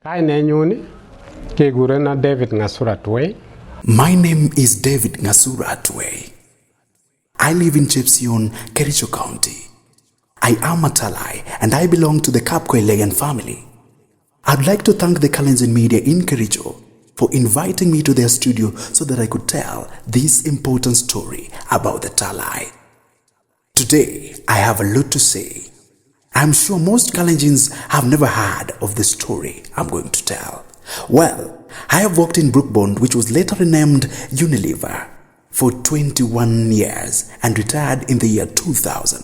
Kainenyu kegurena David Ngasuratwe. My name is David Ngasuratwe. I live in Chepsion, Kericho County. I am a Talai and I belong to the Araap Koilegen family. I'd like to thank the Kalenjin media in Kericho for inviting me to their studio so that I could tell this important story about the Talai. Today, I have a lot to say. I'm sure most Kalenjins have never heard of the story I'm going to tell. Well, I have worked in Brookbond, which was later renamed Unilever, for 21 years and retired in the year 2000.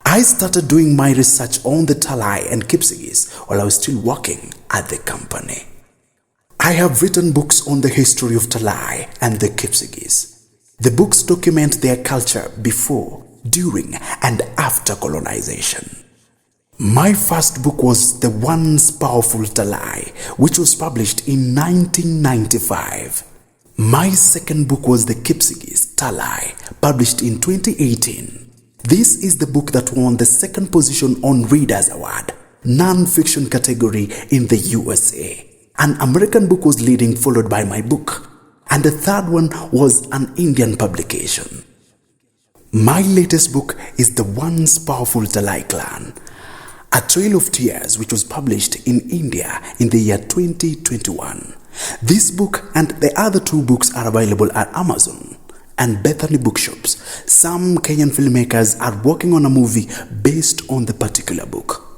I started doing my research on the Talai and Kipsigis while I was still working at the company. I have written books on the history of Talai and the Kipsigis. The books document their culture before, during, and after colonization. My first book was The Once Powerful Talai, which was published in 1995. My second book was The Kipsigis Talai, published in 2018. This is the book that won the second position on Reader's Award, non-fiction category in the USA. An American book was leading, followed by my book. And the third one was an Indian publication. My latest book is The Once Powerful Talai Clan, A Trail of Tears, which was published in India in the year 2021. This book and the other two books are available at Amazon and Bethany bookshops. Some Kenyan filmmakers are working on a movie based on the particular book.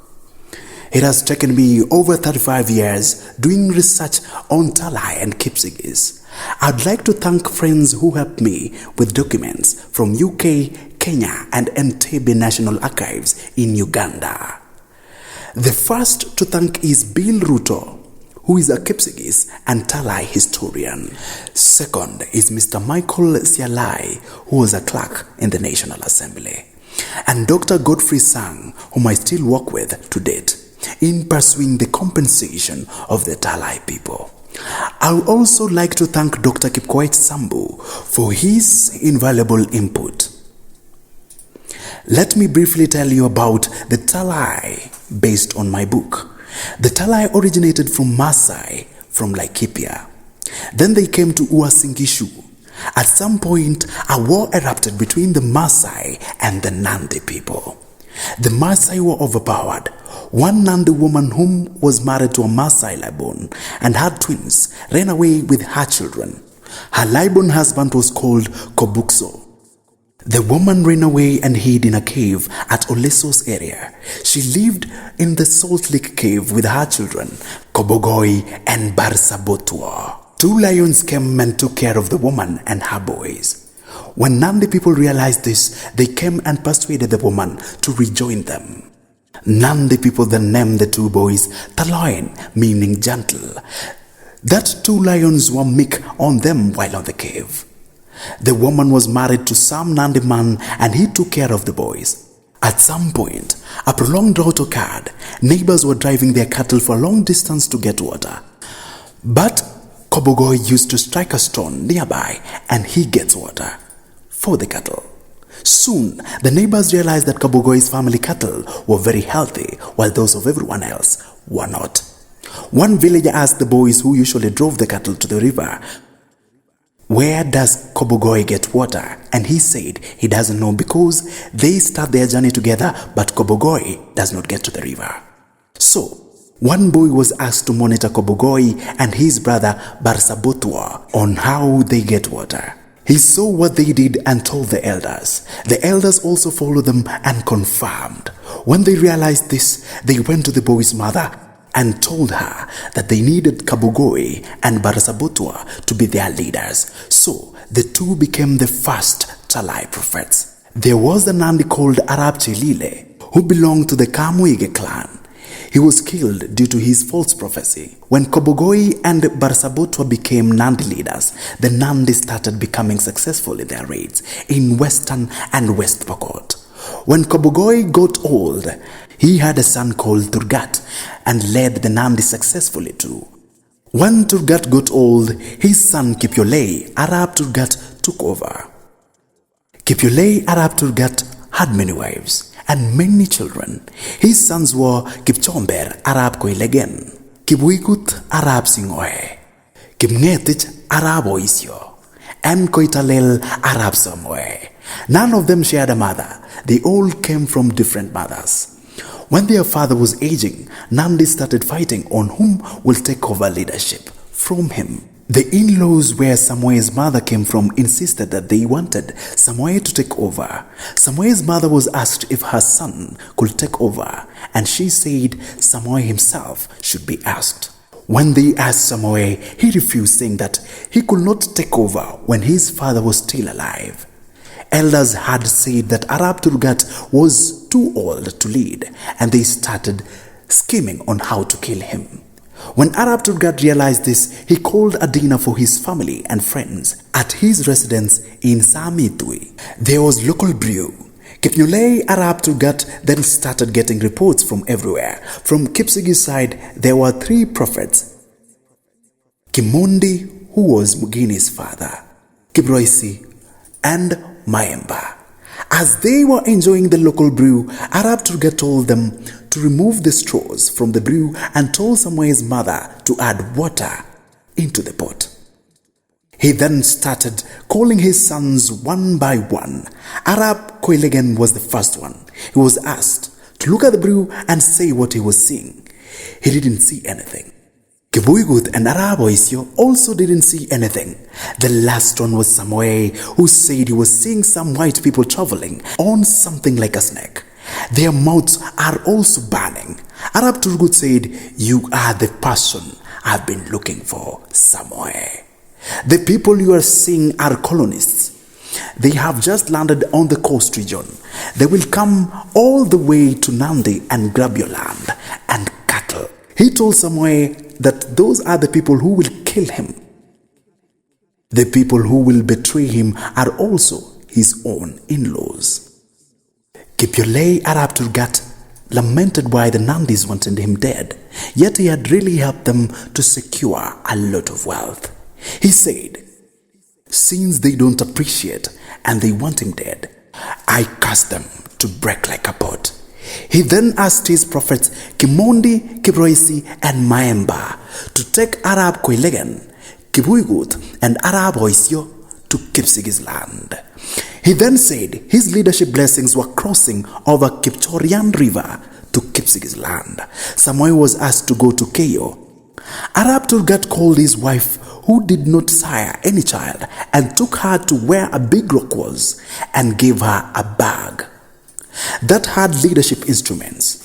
It has taken me over 35 years doing research on Talai and Kipsigis. I'd like to thank friends who helped me with documents from UK, Kenya, and Entebbe National Archives in Uganda. The first to thank is Bill Ruto, who is a Kipsigis and Talai historian. Second is Mr. Michael Sialai, who was a clerk in the National Assembly. And Dr. Godfrey Sang, whom I still work with to date, in pursuing the compensation of the Talai people. I would also like to thank Dr. Kipkoech Sambu for his invaluable input. Let me briefly tell you about the Talai based on my book. The Talai originated from Maasai, from Laikipia. Then they came to Uasin. At some point, a war erupted between the Maasai and the Nandi people. The Maasai were overpowered. One Nandi woman whom was married to a Maasai Laibon and had twins ran away with her children. Her Laibon husband was called Kobukso. The woman ran away and hid in a cave at Oleso's area. She lived in the Salt Lake Cave with her children, Kobogoi and Barsabotua. Two lions came and took care of the woman and her boys. When Nandi people realized this, they came and persuaded the woman to rejoin them. Nandi people then named the two boys Taloin, meaning gentle. That two lions were meek on them while on the cave. The woman was married to some Nandi man and he took care of the boys. At some point, a prolonged drought occurred. Neighbors were driving their cattle for a long distance to get water. But Kobogoi used to strike a stone nearby and he gets water for the cattle. Soon, the neighbors realized that Kobogoi's family cattle were very healthy, while those of everyone else were not. One villager asked the boys who usually drove the cattle to the river, "Where does Kobogoi get water?" And he said he doesn't know because they start their journey together, but Kobogoi does not get to the river. So, one boy was asked to monitor Kobogoi and his brother Barsabotua on how they get water. He saw what they did and told the elders. The elders also followed them and confirmed. When they realized this, they went to the boy's mother and told her that they needed Kobogoi and Barsabotua to be their leaders. So the two became the first Talai prophets. There was a Nandi called Araap Koilegen, who belonged to the Kibuigut clan. He was killed due to his false prophecy. When Kobogoi and Barsabotua became Nandi leaders, the Nandi started becoming successful in their raids in Western and West Pokot. When Kobogoi got old, he had a son called Turgat and led the Nandi successfully too. When Turgat got old, his son Kipsigis Araap Turgat took over. Kipsigis Araap Turgat had many wives and many children. His sons were Kipchomber, Araap Koilegen, Kibuigut Araap Singoe, Kipngetich Araap Boisio, and Koitalel Araap Samoy. None of them shared a mother. They all came from different mothers. When their father was aging, Nandi started fighting on whom will take over leadership from him. The in-laws where Samoy's mother came from insisted that they wanted Samoy to take over. Samoy's mother was asked if her son could take over, and she said Samoy himself should be asked. When they asked Samoy, he refused, saying that he could not take over when his father was still alive. Elders had said that Araap Turgat was too old to lead, and they started scheming on how to kill him. When Araap Turgat realized this, he called a dinner for his family and friends at his residence in Samitui. There was local brew. Kipnyulei Araap Turgat then started getting reports from everywhere. From Kipsigis side, there were 3 prophets. Kimondi, who was Mugini's father, Kibroisi, and Maemba. As they were enjoying the local brew, Araap Turgat told them to remove the straws from the brew and told Samoy's mother to add water into the pot. He then started calling his sons one by one. Araap Koilegen was the first one. He was asked to look at the brew and say what he was seeing. He didn't see anything. Kibuigut and Araap Boisio also didn't see anything. The last one was Samoy, who said he was seeing some white people traveling on something like a snake. Their mouths are also burning. Araap Turgut said, "You are the person I've been looking for, Samoy. The people you are seeing are colonists. They have just landed on the coast region. They will come all the way to Nandi and grab your land and cattle." He told Samoy that those are the people who will kill him. The people who will betray him are also his own in-laws. Kipyolei Araap Turgat lamented why the Nandis wanted him dead, yet he had really helped them to secure a lot of wealth. He said, "Since they don't appreciate and they want him dead, I cast them to break like a pot." He then asked his prophets Kimondi, Kibroisi, and Maemba to take Araap Koilegen, Kibuigut, and Araap Boisio to Kipsigis land. He then said his leadership blessings were crossing over Kipchorian River to Kipsigis land. Samoy was asked to go to Keio. Araap Turgat called his wife, who did not sire any child, and took her to where a big rock was and gave her a bag that had leadership instruments.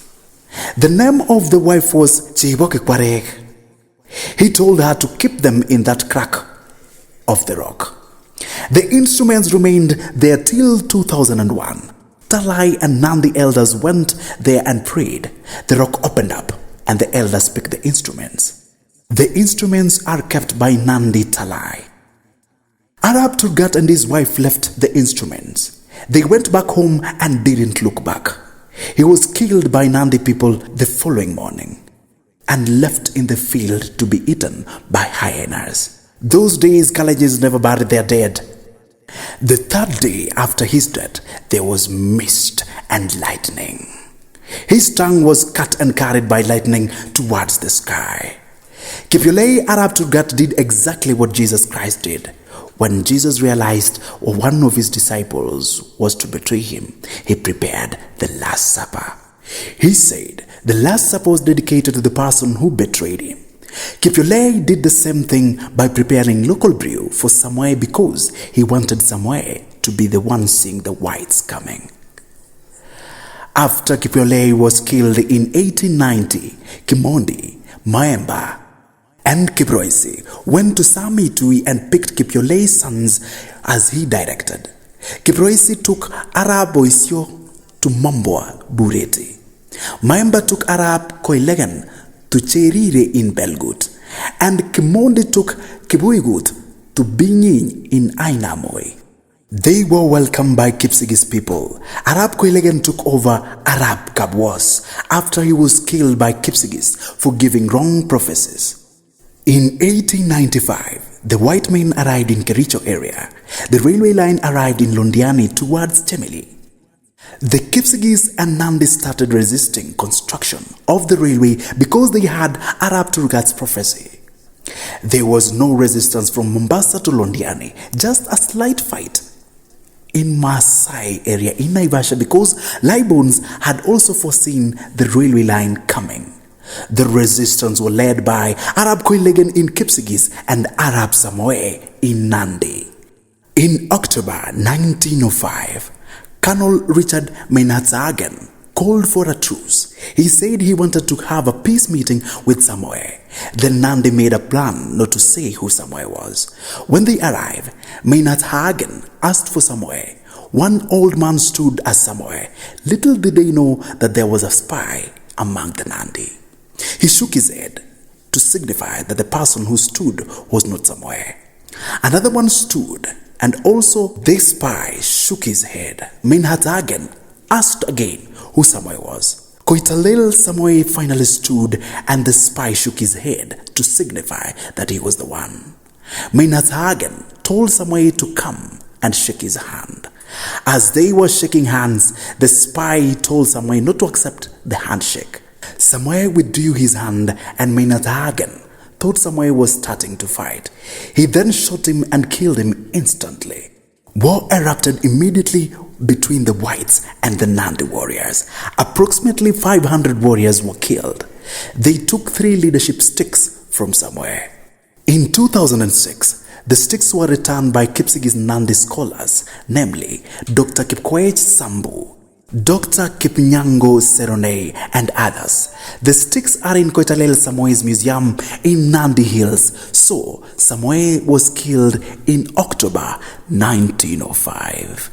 The name of the wife was Chief. He told her to keep them in that crack of the rock. The instruments remained there till 2001. Talai and Nandi elders went there and prayed. The rock opened up and the elders picked the instruments. The instruments are kept by Nandi Talai. Araap Turgat and his wife left the instruments. They went back home and didn't look back. He was killed by Nandi people the following morning and left in the field to be eaten by hyenas. Those days, colleges never buried their dead. The 3rd day after his death, there was mist and lightning. His tongue was cut and carried by lightning towards the sky. Kipyolei Araap Turgat did exactly what Jesus Christ did. When Jesus realized one of his disciples was to betray him, he prepared the Last Supper. He said the Last Supper was dedicated to the person who betrayed him. Kipyolei did the same thing by preparing local brew for Samoy because he wanted Samoy to be the one seeing the whites coming. After Kipyolei was killed in 1890, Kimondi, Maemba, and Kibroisi went to Samitui and picked Kipyolei's sons as he directed. Kibroisi took Araap Boisio to Mamboa, Bureti. Maemba took Araap Koilegen to Cherire in Belgut, and Kimondi took Kibuigut to Binyin in Ainamoi. They were welcomed by Kipsigis people. Araap Koilegen took over Araap Kabwas after he was killed by Kipsigis for giving wrong prophecies. In 1895, the white men arrived in Kericho area. The railway line arrived in Londiani towards Chemili. The Kipsigis and Nandi started resisting construction of the railway because they had Araap Turgat's prophecy. There was no resistance from Mombasa to Londiani, just a slight fight in Maasai area in Naivasha because Laibons had also foreseen the railway line coming. The resistance were led by Araap Koilegen in Kipsigis and Araap Samoy in Nandi. In October 1905, Colonel Richard Mainatsagen called for a truce. He said he wanted to have a peace meeting with Samoy. Then Nandi made a plan not to say who Samoy was. When they arrived, Mainatsagen asked for Samoy. One old man stood as Samoy. Little did they know that there was a spy among the Nandi. He shook his head to signify that the person who stood was not Samoy. Another one stood, and also this spy shook his head. Mainatsagen asked again who Samoy was. Koitalel Samoy finally stood, and the spy shook his head to signify that he was the one. Mainatsagen told Samoy to come and shake his hand. As they were shaking hands, the spy told Samoy not to accept the handshake. Samoy withdrew his hand, and Mainatsagen thought Samoy was starting to fight. He then shot him and killed him instantly. War erupted immediately between the whites and the Nandi warriors. Approximately 500 warriors were killed. They took 3 leadership sticks from Samoy. In 2006, the sticks were returned by Kipsigis Nandi scholars, namely Dr. Kipkoech Sambu, Dr. Kipnyango Serone, and others. The sticks are in Koitalel Samoy's museum in Nandi Hills. So, Samoy was killed in October 1905.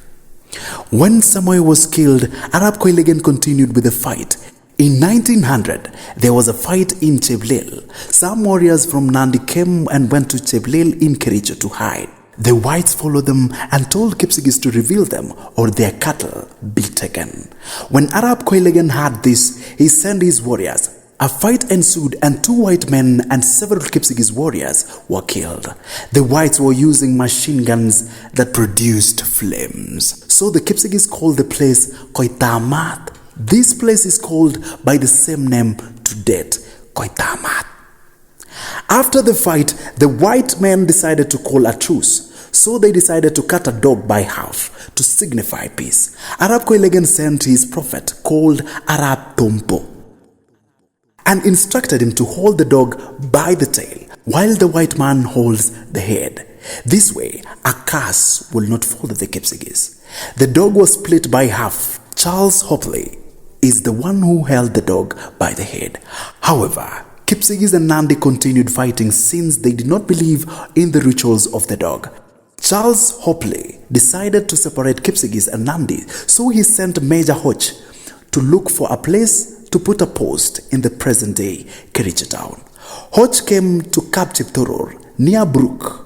When Samoy was killed, Araap Koilegen continued with the fight. In 1900, there was a fight in Cheblil. Some warriors from Nandi came and went to Cheblil in Kericho to hide. The whites followed them and told Kipsigis to reveal them or their cattle be taken. When Araap Koilegen heard this, he sent his warriors. A fight ensued and 2 white men and several Kipsigis warriors were killed. The whites were using machine guns that produced flames. So the Kipsigis called the place Koitamat. This place is called by the same name to date, Koitamat. After the fight, the white men decided to call a truce. So they decided to cut a dog by half to signify peace. Araap Koilegen sent his prophet called Araap Tompo and instructed him to hold the dog by the tail while the white man holds the head. This way, a curse will not follow the Kipsigis. The dog was split by half. Charles Hopley is the one who held the dog by the head. However, Kipsigis and Nandi continued fighting since they did not believe in the rituals of the dog. Charles Hopley decided to separate Kipsigis and Nandi, so he sent Major Hodge to look for a place to put a post in the present-day Kericho town. Hodge came to Captive Toure near Brook,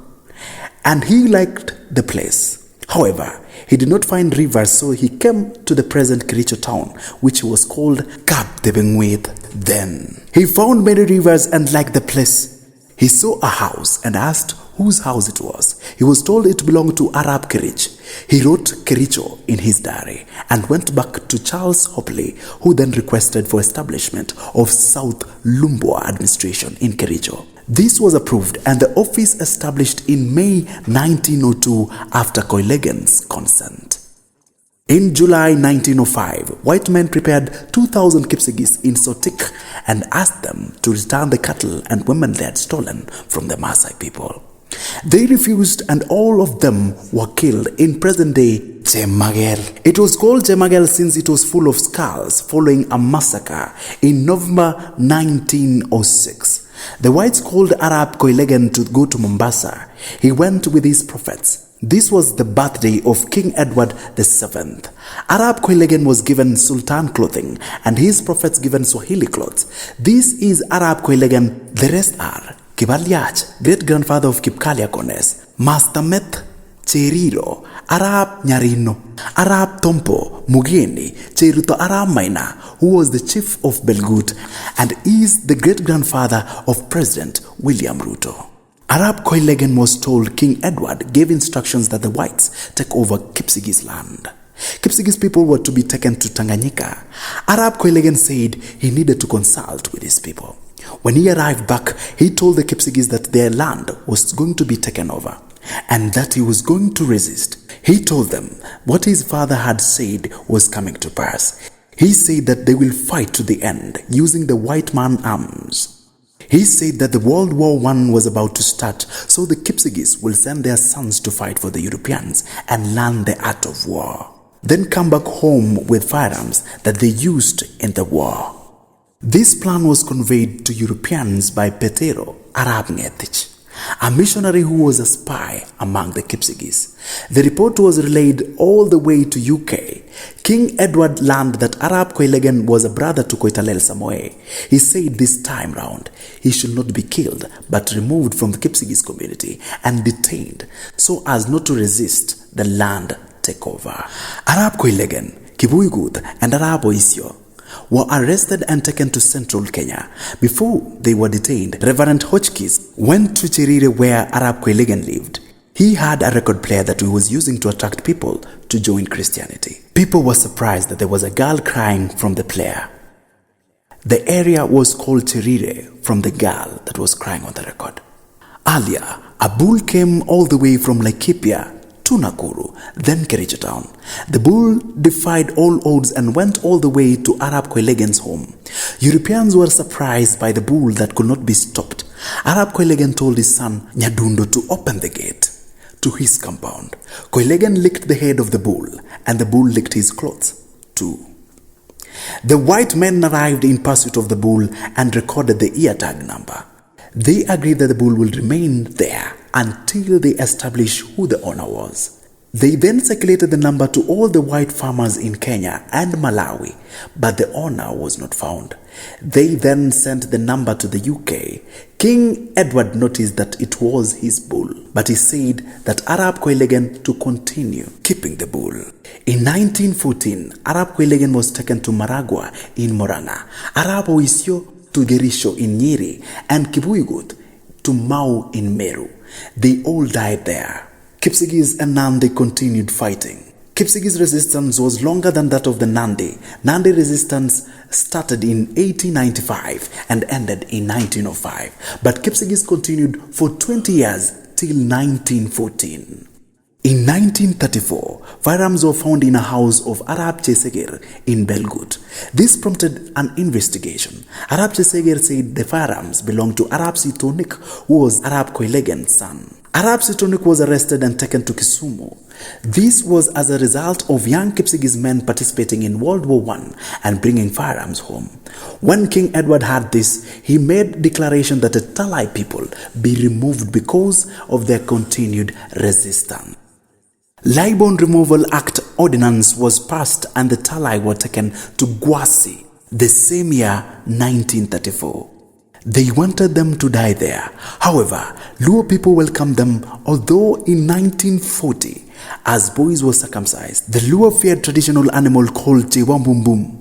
and he liked the place. However, he did not find rivers, so he came to the present Kericho town, which was called Cap de Benguet then. He found many rivers and liked the place. He saw a house and asked whose house it was. He was told it belonged to Araap Kerich. He wrote Kericho in his diary and went back to Charles Hopley, who then requested for establishment of South Lumbwa administration in Kericho. This was approved and the office established in May 1902 after Koilegen's consent. In July 1905, white men prepared 2,000 Kipsigis in Sotik and asked them to return the cattle and women they had stolen from the Maasai people. They refused and all of them were killed in present-day Chemagel. It was called Chemagel since it was full of skulls following a massacre in November 1906. The whites called Araap Koilegen to go to Mombasa. He went with his prophets. This was the birthday of King Edward VII. Araap Koilegen was given Sultan clothing and his prophets given Swahili clothes. This is Araap Koilegen. The rest are Kibaliach, great-grandfather of Kipkalia Kones, Master Meth Cheriro, Araap Nyarino, Araap Tompo Mugeni, Cheruto Araap Maina, who was the chief of Belgut and is the great-grandfather of President William Ruto. Araap Koilegen was told King Edward gave instructions that the whites take over Kipsigis land. Kipsigis people were to be taken to Tanganyika. Araap Koilegen said he needed to consult with his people. When he arrived back, he told the Kipsigis that their land was going to be taken over and that he was going to resist. He told them what his father had said was coming to pass. He said that they will fight to the end using the white man arms. He said that the World War I was about to start, so the Kipsigis will send their sons to fight for the Europeans and learn the art of war. Then come back home with firearms that they used in the war. This plan was conveyed to Europeans by Petero Arab Ngetich, a missionary who was a spy among the Kipsigis. The report was relayed all the way to UK. King Edward learned that Araap Koilegen was a brother to Koitalel Samoy. He said this time round he should not be killed but removed from the Kipsigis community and detained so as not to resist the land takeover. Araap Koilegen, Kibuigut and Araap Boisio were arrested and taken to central Kenya. Before they were detained, Reverend Hotchkiss went to Toure where Araap Koilegen lived. He had a record player that he was using to attract people to join Christianity. People were surprised that there was a girl crying from the player. The area was called Toure from the girl that was crying on the record. Earlier, a bull came all the way from Laikipia to Nakuru, then Kericho town. The bull defied all odds and went all the way to Araap Koilegen's home. Europeans were surprised by the bull that could not be stopped. Araap Koilegen told his son Nyadundo to open the gate to his compound. Koilegen licked the head of the bull and the bull licked his clothes too. The white men arrived in pursuit of the bull and recorded the ear tag number. They agreed that the bull will remain there until they establish who the owner was. They then circulated the number to all the white farmers in Kenya and Malawi, but the owner was not found. They then sent the number to the UK. King Edward noticed that it was his bull, but he said that Araap Koilegen to continue keeping the bull. In 1914, Araap Koilegen was taken to Maragua in Moranga, Araap Boisio to Gerisho in Nyeri, and Kibuigut to Mau in Meru. They all died there. Kipsigis and Nandi continued fighting. Kipsigis resistance was longer than that of the Nandi. Nandi resistance started in 1895 and ended in 1905, but Kipsigis continued for 20 years till 1914. In 1934, firearms were found in a house of Araap Cheseger in Belgut. This prompted an investigation. Araap Cheseger said the firearms belonged to Araap Sitonik, who was Araap Koilegen's son. Araap Sitonik was arrested and taken to Kisumu. This was as a result of young Kipsigis men participating in World War I and bringing firearms home. When King Edward heard this, he made declaration that the Talai people be removed because of their continued resistance. Laibons Removal Act ordinance was passed and the Talai were taken to Gwasi the same year 1934. They wanted them to die there. However, Luo people welcomed them, although in 1940, as boys were circumcised, the Luo feared traditional animal called Chiwambumbum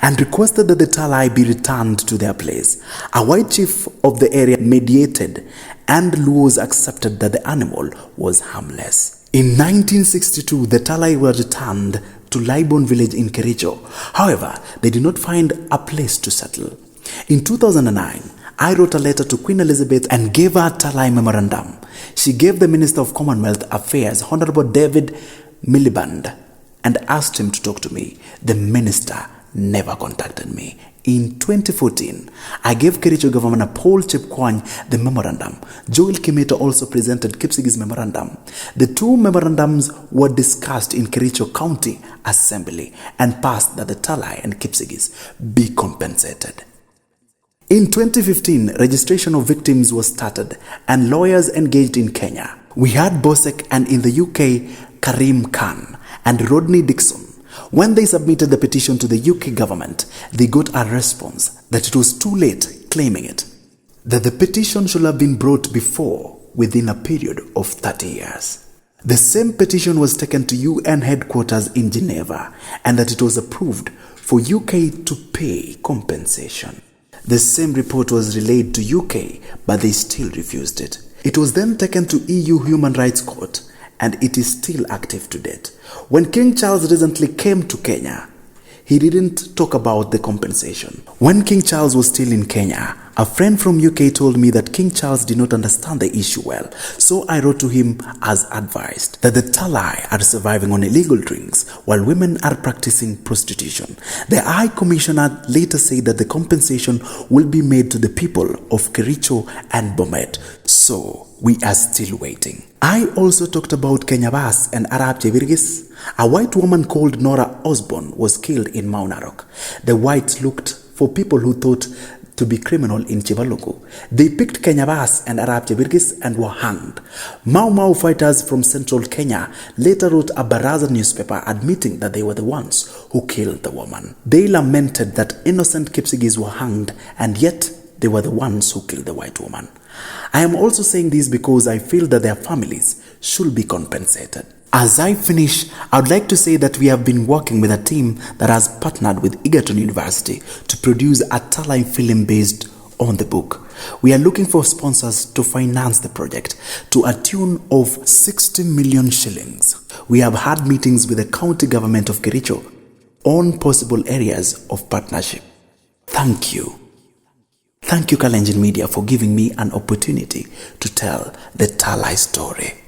and requested that the Talai be returned to their place. A white chief of the area mediated and Luos accepted that the animal was harmless. In 1962, the Talai were returned to Laibons village in Kericho. However, they did not find a place to settle. In 2009, I wrote a letter to Queen Elizabeth and gave her a Talai memorandum. She gave the Minister of Commonwealth Affairs, Honorable David Miliband, and asked him to talk to me. The minister never contacted me. In 2014, I gave Kericho Governor Paul Chepkwony the memorandum. Joel Kimeto also presented Kipsigis memorandum. The two memorandums were discussed in Kericho County Assembly and passed that the Talai and Kipsigis be compensated. In 2015, registration of victims was started and lawyers engaged in Kenya. We had Bosek and in the UK, Karim Khan and Rodney Dixon. When they submitted the petition to the UK government, they got a response that it was too late claiming it, that the petition should have been brought before within a period of 30 years. The same petition was taken to UN headquarters in Geneva and that it was approved for UK to pay compensation. The same report was relayed to UK, but they still refused it. It was then taken to EU Human Rights Court and it is still active to date. When King Charles recently came to Kenya, he didn't talk about the compensation. When King Charles was still in Kenya, a friend from UK told me that King Charles did not understand the issue well, so I wrote to him as advised that the Talai are surviving on illegal drinks while women are practicing prostitution. The High Commissioner later said that the compensation will be made to the people of Kericho and Bomet, so we are still waiting. I also talked about Kenyabas and Araap Kipsigis. A white woman called Nora Osborne was killed in Mount Narok. The whites looked for people who thought to be criminal in Chivaloko. They picked Kenyabas and Araap Kipsigis and were hanged. Mau Mau fighters from central Kenya later wrote a Baraza newspaper admitting that they were the ones who killed the woman. They lamented that innocent Kipsigis were hanged, and yet they were the ones who killed the white woman. I am also saying this because I feel that their families should be compensated. As I finish, I would like to say that we have been working with a team that has partnered with Egerton University to produce a Talai film based on the book. We are looking for sponsors to finance the project to a tune of 60 million shillings. We have had meetings with the county government of Kericho on possible areas of partnership. Thank you. Thank you, Kalenjin Media, for giving me an opportunity to tell the Talai story.